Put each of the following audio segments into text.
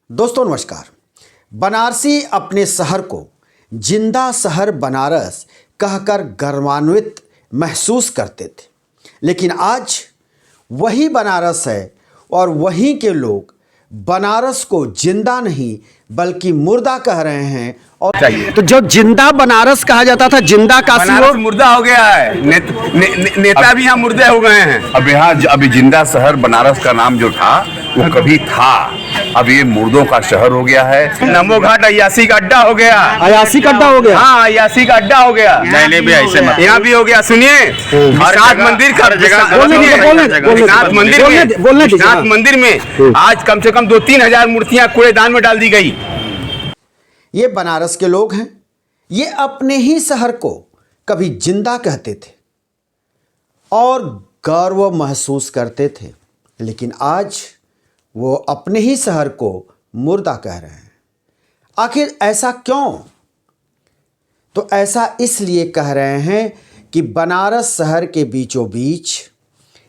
दोस्तों नमस्कार। बनारसी अपने शहर को जिंदा शहर बनारस कहकर गर्वान्वित महसूस करते थे, लेकिन आज वही बनारस है और वहीं के लोग बनारस को जिंदा नहीं बल्कि मुर्दा कह रहे हैं। और चाहिए तो जो जिंदा बनारस कहा जाता था, जिंदा काशी बनारस मुर्दा हो गया है। नेता भी यहाँ मुर्दे हो गए हैं। अब यहाँ अभी जिंदा शहर बनारस का नाम जो था वो कभी था, अब ये मुर्दों का शहर हो गया है। नमो घाट अयासी का अड्डा हो गया। अयासी का अड्डा हो गया। हाँ, अयासी का अड्डा हो गया। नहीं भी ऐसे मत। यहाँ भी हो गया। सुनिए, विश्वनाथ मंदिर का विश्वनाथ मंदिर में आज कम से कम 2-3 हजार मूर्तियां कूड़ेदान में डाल दी गई। ये बनारस के लोग हैं, ये अपने ही शहर को कभी जिंदा कहते थे और गर्व महसूस करते थे, लेकिन आज वो अपने ही शहर को मुर्दा कह रहे हैं। आखिर ऐसा क्यों? तो ऐसा इसलिए कह रहे हैं कि बनारस शहर के बीचों बीच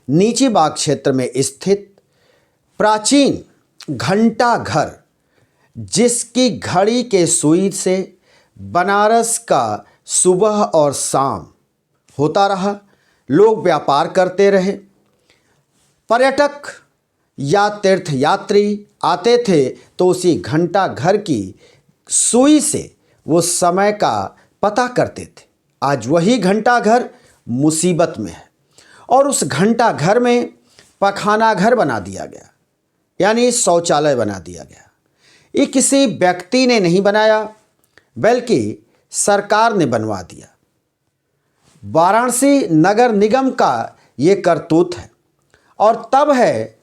नीची बाग क्षेत्र में स्थित प्राचीन घंटा घर, जिसकी घड़ी के सुई से बनारस का सुबह और शाम होता रहा, लोग व्यापार करते रहे, पर्यटक या तीर्थयात्री आते थे तो उसी घंटा घर की सुई से वो समय का पता करते थे। आज वही घंटा घर मुसीबत में है और उस घंटा घर में पखाना घर बना दिया गया, यानी शौचालय बना दिया गया। ये किसी व्यक्ति ने नहीं बनाया बल्कि सरकार ने बनवा दिया। वाराणसी नगर निगम का ये करतूत है और तब है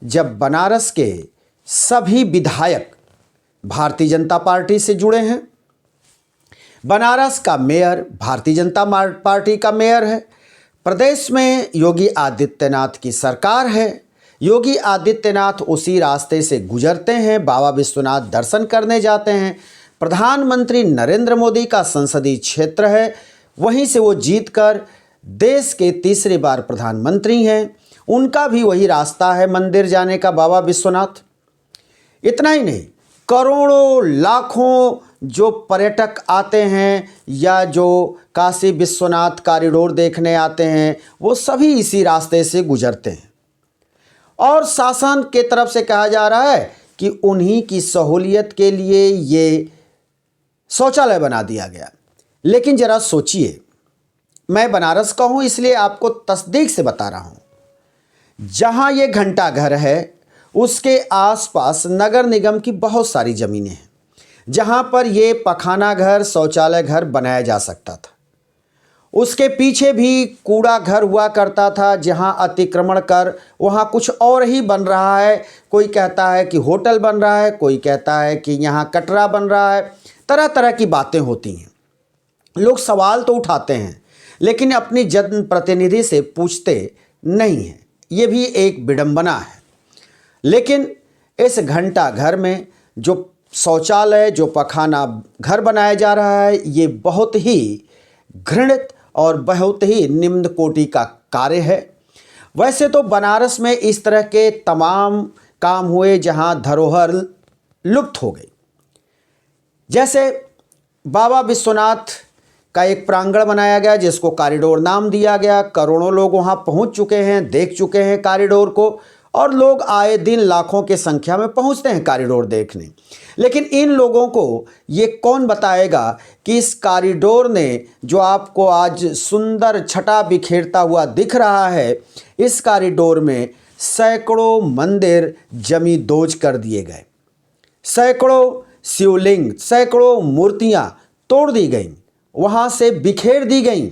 जब बनारस के सभी विधायक भारतीय जनता पार्टी से जुड़े हैं। बनारस का मेयर भारतीय जनता पार्टी का मेयर है। प्रदेश में योगी आदित्यनाथ की सरकार है। योगी आदित्यनाथ उसी रास्ते से गुजरते हैं, बाबा विश्वनाथ दर्शन करने जाते हैं। प्रधानमंत्री नरेंद्र मोदी का संसदीय क्षेत्र है, वहीं से वो जीतकर देश के तीसरी बार प्रधानमंत्री हैं। उनका भी वही रास्ता है मंदिर जाने का, बाबा विश्वनाथ। इतना ही नहीं, करोड़ों लाखों जो पर्यटक आते हैं या जो काशी विश्वनाथ कॉरिडोर देखने आते हैं, वो सभी इसी रास्ते से गुजरते हैं। और शासन के तरफ से कहा जा रहा है कि उन्हीं की सहूलियत के लिए ये शौचालय बना दिया गया। लेकिन ज़रा सोचिए, मैं बनारस का हूँ इसलिए आपको तस्दीक से बता रहा हूँ। जहाँ ये घंटा घर है उसके आसपास नगर निगम की बहुत सारी ज़मीनें हैं जहाँ पर ये पखाना घर, शौचालय घर बनाया जा सकता था। उसके पीछे भी कूड़ा घर हुआ करता था जहाँ अतिक्रमण कर वहाँ कुछ और ही बन रहा है। कोई कहता है कि होटल बन रहा है, कोई कहता है कि यहाँ कटरा बन रहा है। तरह तरह की बातें होती हैं। लोग सवाल तो उठाते हैं लेकिन अपनी जनप्रतिनिधि से पूछते नहीं हैं। ये भी एक विडंबना है। लेकिन इस घंटा घर में जो शौचालय, जो पखाना घर बनाया जा रहा है, ये बहुत ही घृणित और बहुत ही निम्न कोटि का कार्य है। वैसे तो बनारस में इस तरह के तमाम काम हुए जहां धरोहर लुप्त हो गई। जैसे बाबा विश्वनाथ का एक प्रांगण बनाया गया जिसको कॉरिडोर नाम दिया गया। करोड़ों लोग वहां पहुंच चुके हैं, देख चुके हैं कॉरिडोर को, और लोग आए दिन लाखों की संख्या में पहुंचते हैं कॉरिडोर देखने। लेकिन इन लोगों को ये कौन बताएगा कि इस कॉरिडोर ने, जो आपको आज सुंदर छटा बिखेरता हुआ दिख रहा है, इस कॉरिडोर में सैकड़ों मंदिर जमी दोज कर दिए गए, सैकड़ों शिवलिंग, सैकड़ों मूर्तियां तोड़ दी गईं, वहां से बिखेर दी गईं।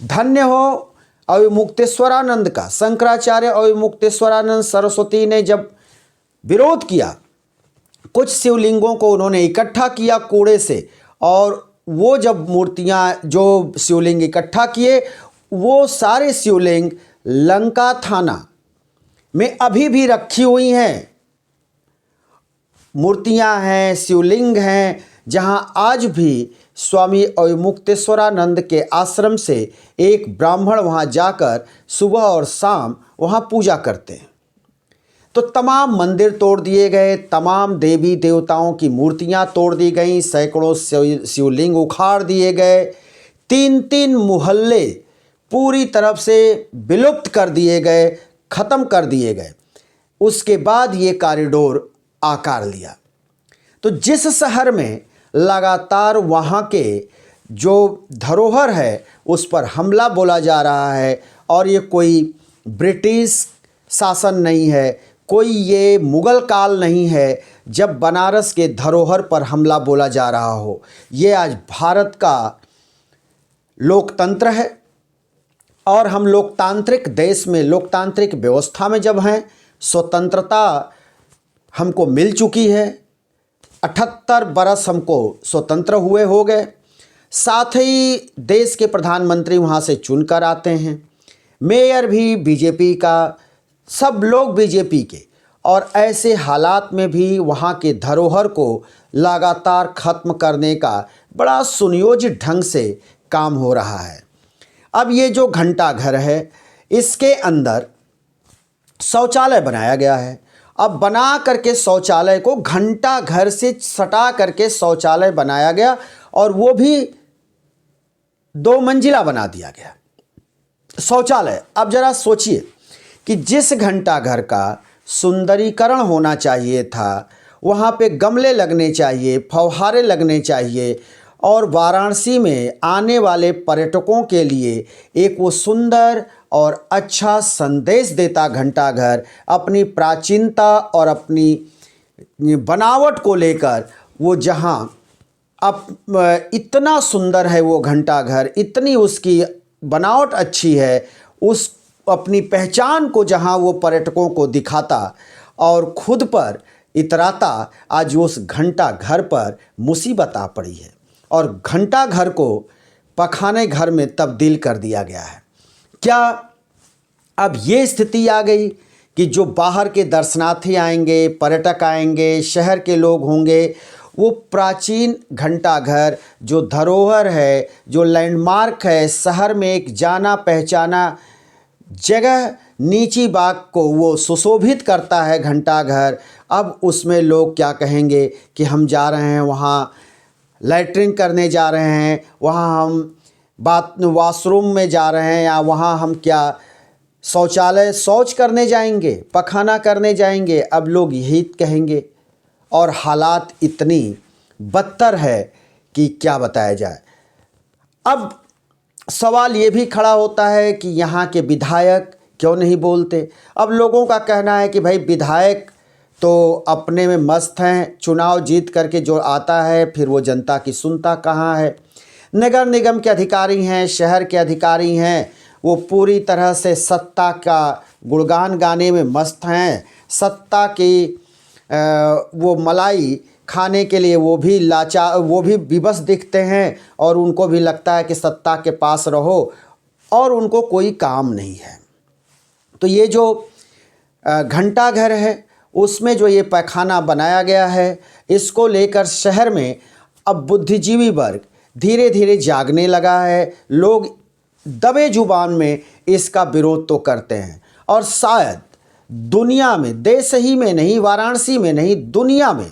धन्य हो अविमुक्तेश्वरानंद का। शंकराचार्य अविमुक्तेश्वरानंद सरस्वती ने जब विरोध किया, कुछ शिवलिंगों को उन्होंने इकट्ठा किया कूड़े से, और वो जब मूर्तियां, जो शिवलिंग इकट्ठा किए, वो सारे शिवलिंग लंका थाना में अभी भी रखी हुई हैं। मूर्तियां हैं, शिवलिंग हैं, जहां आज भी स्वामी अविमुक्तेश्वरानंद के आश्रम से एक ब्राह्मण वहां जाकर सुबह और शाम वहां पूजा करते हैं। तो तमाम मंदिर तोड़ दिए गए, तमाम देवी देवताओं की मूर्तियां तोड़ दी गईं, सैकड़ों शिवलिंग उखाड़ दिए गए, 3-3 मोहल्ले पूरी तरफ से विलुप्त कर दिए गए, ख़त्म कर दिए गए। उसके बाद ये कॉरिडोर आकार लिया। तो जिस शहर में लगातार वहाँ के जो धरोहर है उस पर हमला बोला जा रहा है, और ये कोई ब्रिटिश शासन नहीं है, कोई ये मुग़ल काल नहीं है जब बनारस के धरोहर पर हमला बोला जा रहा हो। ये आज भारत का लोकतंत्र है, और हम लोकतांत्रिक देश में, लोकतांत्रिक व्यवस्था में जब हैं, स्वतंत्रता हमको मिल चुकी है, 78 बरस हमको स्वतंत्र हुए हो गए। साथ ही देश के प्रधानमंत्री वहाँ से चुनकर आते हैं, मेयर भी बीजेपी का, सब लोग बीजेपी के, और ऐसे हालात में भी वहाँ के धरोहर को लगातार ख़त्म करने का बड़ा सुनियोजित ढंग से काम हो रहा है। अब ये जो घंटा घर है, इसके अंदर शौचालय बनाया गया है। अब बना करके शौचालय को घंटा घर से सटा करके शौचालय बनाया गया, और वो भी 2 मंजिला बना दिया गया शौचालय। अब जरा सोचिए कि जिस घंटा घर का सुंदरीकरण होना चाहिए था, वहाँ पे गमले लगने चाहिए, फव्वारे लगने चाहिए, और वाराणसी में आने वाले पर्यटकों के लिए एक वो सुंदर और अच्छा संदेश देता घंटा घर, अपनी प्राचीनता और अपनी बनावट को लेकर, वो जहाँ अब इतना सुंदर है वो घंटा घर, इतनी उसकी बनावट अच्छी है, उस अपनी पहचान को जहाँ वो पर्यटकों को दिखाता और खुद पर इतराता, आज उस घंटा घर पर मुसीबत आ पड़ी है, और घंटा घर को पखाने घर में तब्दील कर दिया गया है। क्या अब ये स्थिति आ गई कि जो बाहर के दर्शनार्थी आएंगे, पर्यटक आएंगे, शहर के लोग होंगे, वो प्राचीन घंटा घर जो धरोहर है, जो लैंडमार्क है, शहर में एक जाना पहचाना जगह, नीची बाग को वो सुशोभित करता है घंटा घर, अब उसमें लोग क्या कहेंगे कि हम जा रहे हैं वहाँ लैट्रिन करने जा रहे हैं, वहाँ हम वॉशरूम में जा रहे हैं, या वहाँ हम क्या शौचालय शौच करने जाएंगे, पखाना करने जाएंगे, अब लोग यही कहेंगे। और हालात इतनी बदतर है कि क्या बताया जाए। अब सवाल ये भी खड़ा होता है कि यहाँ के विधायक क्यों नहीं बोलते। अब लोगों का कहना है कि भाई विधायक तो अपने में मस्त हैं, चुनाव जीत करके जो आता है फिर वो जनता की सुनता कहाँ है। नगर निगम के अधिकारी हैं, शहर के अधिकारी हैं, वो पूरी तरह से सत्ता का गुणगान गाने में मस्त हैं, सत्ता की वो मलाई खाने के लिए वो भी वो भी विवश दिखते हैं, और उनको भी लगता है कि सत्ता के पास रहो, और उनको कोई काम नहीं है। तो ये जो घंटा घर है उसमें जो ये पैखाना बनाया गया है, इसको लेकर शहर में अब बुद्धिजीवी वर्ग धीरे धीरे जागने लगा है। लोग दबे जुबान में इसका विरोध तो करते हैं, और शायद दुनिया में, देश ही में नहीं, वाराणसी में नहीं, दुनिया में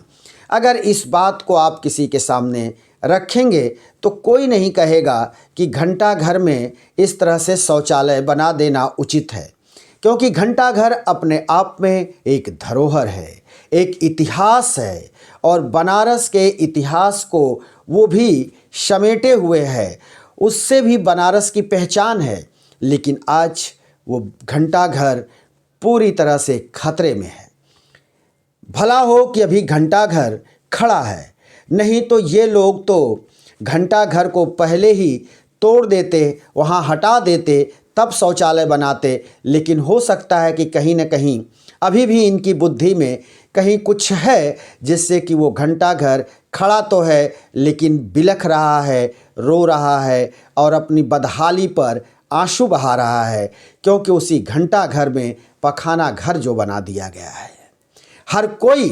अगर इस बात को आप किसी के सामने रखेंगे तो कोई नहीं कहेगा कि घंटा घर में इस तरह से शौचालय बना देना उचित है, क्योंकि घंटा घर अपने आप में एक धरोहर है, एक इतिहास है, और बनारस के इतिहास को वो भी समेटे हुए है, उससे भी बनारस की पहचान है। लेकिन आज वो घंटा घर पूरी तरह से खतरे में है। भला हो कि अभी घंटा घर खड़ा है, नहीं तो ये लोग तो घंटा घर को पहले ही तोड़ देते, वहाँ हटा देते, तब शौचालय बनाते। लेकिन हो सकता है कि कहीं न कहीं अभी भी इनकी बुद्धि में कहीं कुछ है, जिससे कि वो घंटा घर खड़ा तो है लेकिन बिलख रहा है, रो रहा है, और अपनी बदहाली पर आंसू बहा रहा है, क्योंकि उसी घंटा घर में पखाना घर जो बना दिया गया है। हर कोई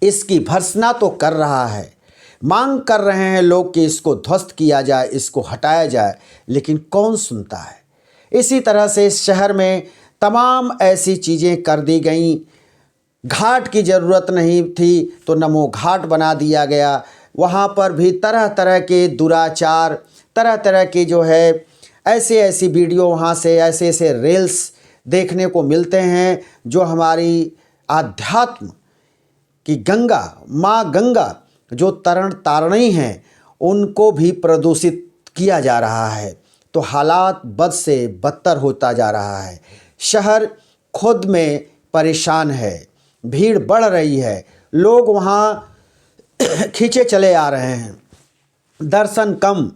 इसकी भर्त्सना तो कर रहा है, मांग कर रहे हैं लोग कि इसको ध्वस्त किया जाए, इसको हटाया जाए, लेकिन कौन सुनता है। इसी तरह से इस शहर में तमाम ऐसी चीज़ें कर दी गईं। घाट की ज़रूरत नहीं थी तो नमो घाट बना दिया गया। वहाँ पर भी तरह तरह के दुराचार, तरह तरह की जो है ऐसी ऐसी वीडियो, वहाँ से ऐसे ऐसे रील्स देखने को मिलते हैं जो हमारी आध्यात्म कि गंगा, माँ गंगा जो तरण तारणी हैं, उनको भी प्रदूषित किया जा रहा है। तो हालात बद से बदतर होता जा रहा है। शहर खुद में परेशान है, भीड़ बढ़ रही है, लोग वहाँ खींचे चले आ रहे हैं, दर्शन कम,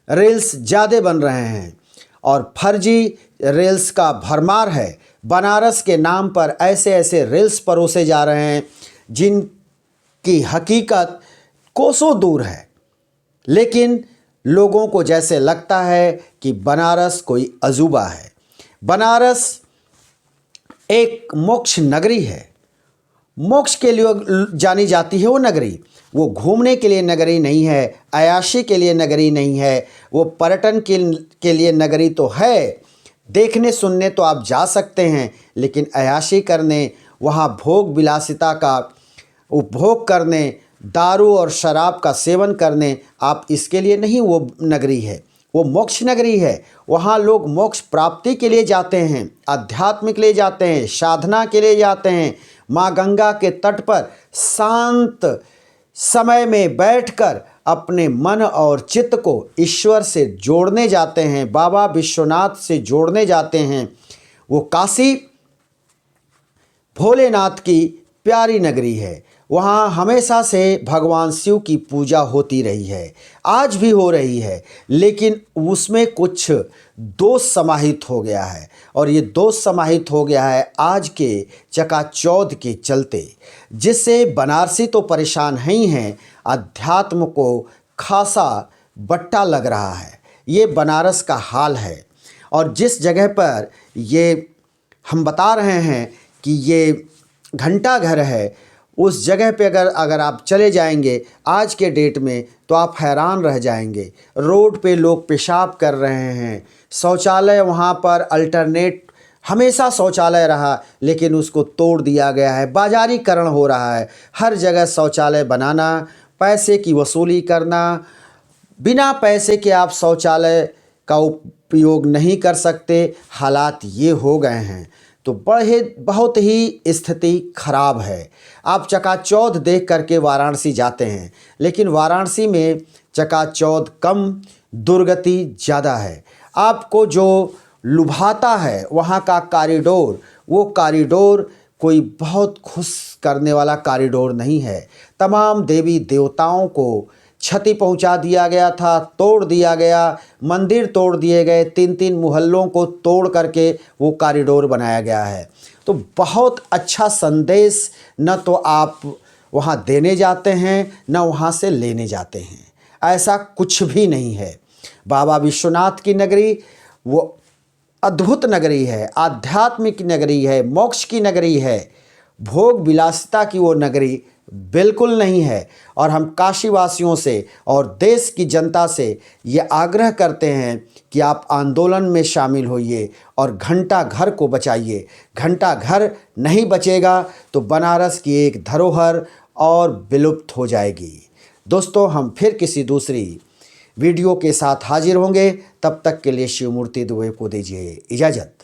रील्स ज़्यादा बन रहे हैं और फर्जी रील्स का भरमार है। बनारस के नाम पर ऐसे ऐसे रील्स परोसे जा रहे हैं जिनकी हकीकत कोसों दूर है, लेकिन लोगों को जैसे लगता है कि बनारस कोई अजूबा है। बनारस एक मोक्ष नगरी है, मोक्ष के लिए जानी जाती है वो नगरी। वो घूमने के लिए नगरी नहीं है, अयाशी के लिए नगरी नहीं है, वो पर्यटन के लिए नगरी तो है। देखने सुनने तो आप जा सकते हैं, लेकिन अयाशी करने, वहाँ भोग विलासिता का उपभोग करने, दारू और शराब का सेवन करने, आप इसके लिए नहीं वो नगरी है। वो मोक्ष नगरी है। वहाँ लोग मोक्ष प्राप्ति के लिए जाते हैं, अध्यात्म के लिए जाते हैं, साधना के लिए जाते हैं। माँ गंगा के तट पर शांत समय में बैठकर अपने मन और चित्त को ईश्वर से जोड़ने जाते हैं, बाबा विश्वनाथ से जोड़ने जाते हैं। वो काशी भोलेनाथ की प्यारी नगरी है। वहाँ हमेशा से भगवान शिव की पूजा होती रही है, आज भी हो रही है, लेकिन उसमें कुछ दोष समाहित हो गया है। और ये दोष समाहित हो गया है आज के चकाचौंध के चलते, जिससे बनारसी तो परेशान ही हैं, अध्यात्म को खासा बट्टा लग रहा है। ये बनारस का हाल है। और जिस जगह पर ये हम बता रहे हैं कि ये घंटा घर है, उस जगह पे अगर आप चले जाएंगे आज के डेट में तो आप हैरान रह जाएंगे। रोड पे लोग पेशाब कर रहे हैं, शौचालय वहाँ पर अल्टरनेट हमेशा शौचालय रहा, लेकिन उसको तोड़ दिया गया है, बाजारीकरण हो रहा है। हर जगह शौचालय बनाना, पैसे की वसूली करना, बिना पैसे के आप शौचालय का उपयोग नहीं कर सकते। हालात ये हो गए हैं, तो बहुत ही स्थिति खराब है। आप चकाचौंध देख करके वाराणसी जाते हैं, लेकिन वाराणसी में चकाचौंध कम, दुर्गति ज़्यादा है। आपको जो लुभाता है वहाँ का कॉरिडोर, वो कॉरिडोर कोई बहुत खुश करने वाला कॉरिडोर नहीं है। तमाम देवी देवताओं को क्षति पहुंचा दिया गया था, तोड़ दिया गया, मंदिर तोड़ दिए गए, 3-3 मोहल्लों को तोड़ करके वो कॉरिडोर बनाया गया है। तो बहुत अच्छा संदेश न तो आप वहाँ देने जाते हैं, न वहाँ से लेने जाते हैं। ऐसा कुछ भी नहीं है। बाबा विश्वनाथ की नगरी वो अद्भुत नगरी है, आध्यात्मिक नगरी है, मोक्ष की नगरी है। भोग विलासिता की वो नगरी बिल्कुल नहीं है। और हम काशीवासियों से और देश की जनता से ये आग्रह करते हैं कि आप आंदोलन में शामिल होइए और घंटा घर को बचाइए। घंटा घर नहीं बचेगा तो बनारस की एक धरोहर और विलुप्त हो जाएगी। दोस्तों, हम फिर किसी दूसरी वीडियो के साथ हाजिर होंगे। तब तक के लिए शिवमूर्ति दुबे को दीजिए इजाज़त।